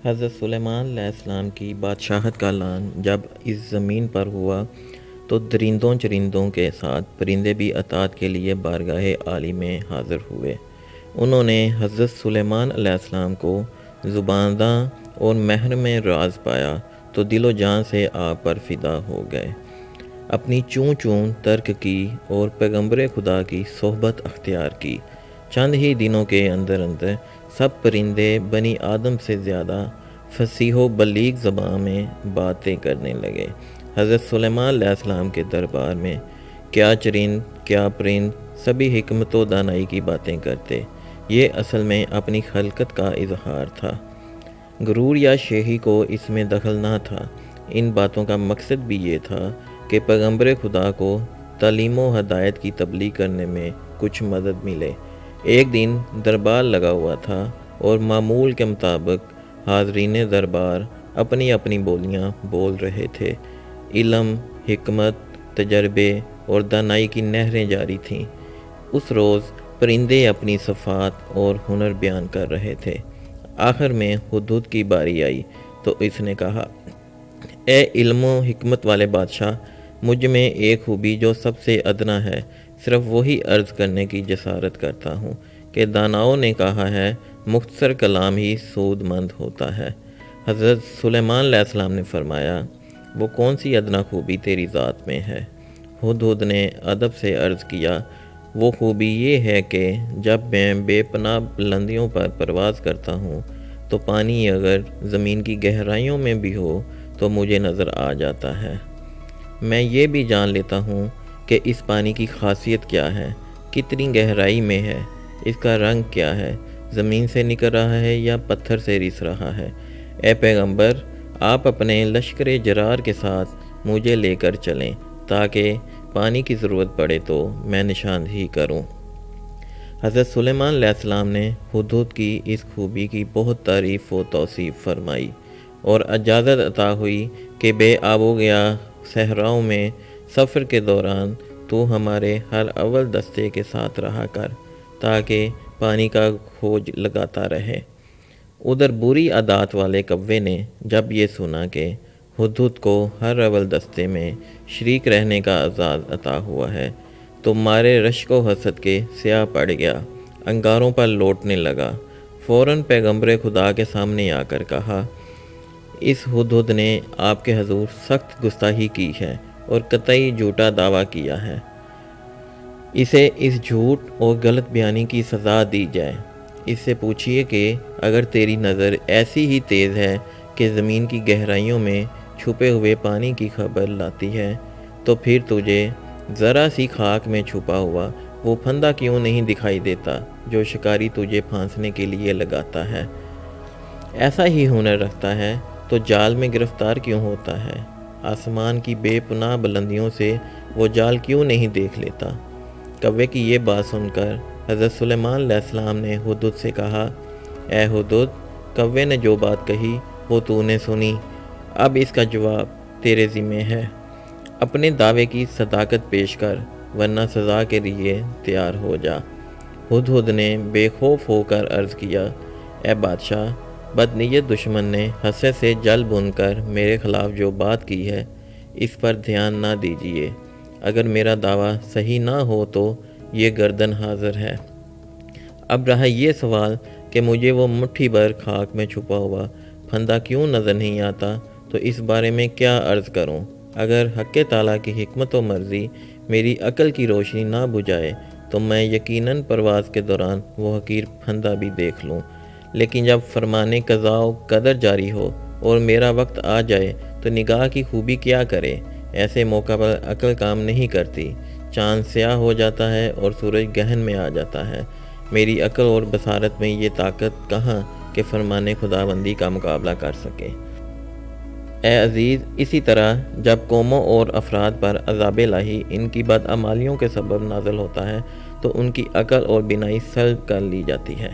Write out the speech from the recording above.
حضرت سلیمان علیہ السلام کی بادشاہت کا اعلان جب اس زمین پر ہوا تو درندوں چرندوں کے ساتھ پرندے بھی اطاعت کے لیے بارگاہ عالی میں حاضر ہوئے۔ انہوں نے حضرت سلیمان علیہ السلام کو زبانداں اور محرم راز پایا تو دل و جان سے آپ پر فدا ہو گئے، اپنی چون چون ترک کی اور پیغمبر خدا کی صحبت اختیار کی۔ چند ہی دنوں کے اندر اندر سب پرندے بنی آدم سے زیادہ فصیح و بلیغ زبان میں باتیں کرنے لگے۔ حضرت سلیمان علیہ السلام کے دربار میں کیا چرند کیا پرند سبھی حکمت و دانائی کی باتیں کرتے۔ یہ اصل میں اپنی خلقت کا اظہار تھا، غرور یا شیخی کو اس میں دخل نہ تھا۔ ان باتوں کا مقصد بھی یہ تھا کہ پیغمبر خدا کو تعلیم و ہدایت کی تبلیغ کرنے میں کچھ مدد ملے۔ ایک دن دربار لگا ہوا تھا اور معمول کے مطابق حاضرین دربار اپنی اپنی بولیاں بول رہے تھے۔ علم، حکمت، تجربے اور دانائی کی نہریں جاری تھیں۔ اس روز پرندے اپنی صفات اور ہنر بیان کر رہے تھے۔ آخر میں ہدہد کی باری آئی تو اس نے کہا، اے علم و حکمت والے بادشاہ، مجھ میں ایک خوبی جو سب سے ادنا ہے، صرف وہی عرض کرنے کی جسارت کرتا ہوں کہ داناؤں نے کہا ہے مختصر کلام ہی سود مند ہوتا ہے۔ حضرت سلیمان علیہ السلام نے فرمایا، وہ کون سی ادنا خوبی تیری ذات میں ہے؟ ہدہد نے ادب سے عرض کیا، وہ خوبی یہ ہے کہ جب میں بے پناہ بلندیوں پر پرواز کرتا ہوں تو پانی اگر زمین کی گہرائیوں میں بھی ہو تو مجھے نظر آ جاتا ہے۔ میں یہ بھی جان لیتا ہوں کہ اس پانی کی خاصیت کیا ہے، کتنی گہرائی میں ہے، اس کا رنگ کیا ہے، زمین سے نکل رہا ہے یا پتھر سے رس رہا ہے۔ اے پیغمبر، آپ اپنے لشکر جرار کے ساتھ مجھے لے کر چلیں تاکہ پانی کی ضرورت پڑے تو میں نشاندہی کروں۔ حضرت سلیمان علیہ السلام نے ہدہد کی اس خوبی کی بہت تعریف و توصیف فرمائی اور اجازت عطا ہوئی کہ بے آب و گیا صحراؤں میں سفر کے دوران تو ہمارے ہر اول دستے کے ساتھ رہا کر تاکہ پانی کا کھوج لگاتا رہے۔ ادھر بری عادات والے کوے نے جب یہ سنا کہ ہدہد کو ہر اول دستے میں شریک رہنے کا اعزاز عطا ہوا ہے تو مارے رشک و حسد کے سیاہ پڑ گیا، انگاروں پر لوٹنے لگا۔ فوراً پیغمبر خدا کے سامنے آ کر کہا، اس ہدہد نے آپ کے حضور سخت گستاخی کی ہے اور قطعی جھوٹا دعویٰ کیا ہے، اسے اس جھوٹ اور غلط بیانی کی سزا دی جائے۔ اس سے پوچھئے کہ اگر تیری نظر ایسی ہی تیز ہے کہ زمین کی گہرائیوں میں چھپے ہوئے پانی کی خبر لاتی ہے تو پھر تجھے ذرا سی خاک میں چھپا ہوا وہ پھندا کیوں نہیں دکھائی دیتا جو شکاری تجھے پھانسنے کے لیے لگاتا ہے؟ ایسا ہی ہنر رکھتا ہے تو جال میں گرفتار کیوں ہوتا ہے؟ آسمان کی بے پناہ بلندیوں سے وہ جال کیوں نہیں دیکھ لیتا؟ کوے کی یہ بات سن کر حضرت سلیمان علیہ السلام نے ہدہد سے کہا، اے ہدہد، کوے نے جو بات کہی وہ تو نے سنی، اب اس کا جواب تیرے ذمہ ہے۔ اپنے دعوے کی صداقت پیش کر ورنہ سزا کے لیے تیار ہو جا۔ ہدہد نے بے خوف ہو کر عرض کیا، اے بادشاہ، بدنیت دشمن نے حسد سے جل بھن کر میرے خلاف جو بات کی ہے اس پر دھیان نہ دیجیے۔ اگر میرا دعویٰ صحیح نہ ہو تو یہ گردن حاضر ہے۔ اب رہا یہ سوال کہ مجھے وہ مٹھی بھر خاک میں چھپا ہوا پھندا کیوں نظر نہیں آتا تو اس بارے میں کیا عرض کروں؟ اگر حق تعالیٰ کی حکمت و مرضی میری عقل کی روشنی نہ بجھائے تو میں یقیناً پرواز کے دوران وہ حقیر پھندا بھی دیکھ لوں، لیکن جب فرمانے قضاء و قدر جاری ہو اور میرا وقت آ جائے تو نگاہ کی خوبی کیا کرے؟ ایسے موقع پر عقل کام نہیں کرتی، چاند سیاہ ہو جاتا ہے اور سورج گہن میں آ جاتا ہے۔ میری عقل اور بصارت میں یہ طاقت کہاں کہ فرمانے خداوندی کا مقابلہ کر سکے۔ اے عزیز، اسی طرح جب قوموں اور افراد پر عذاب الہی ان کی بدعمالیوں کے سبب نازل ہوتا ہے تو ان کی عقل اور بینائی سلب کر لی جاتی ہے۔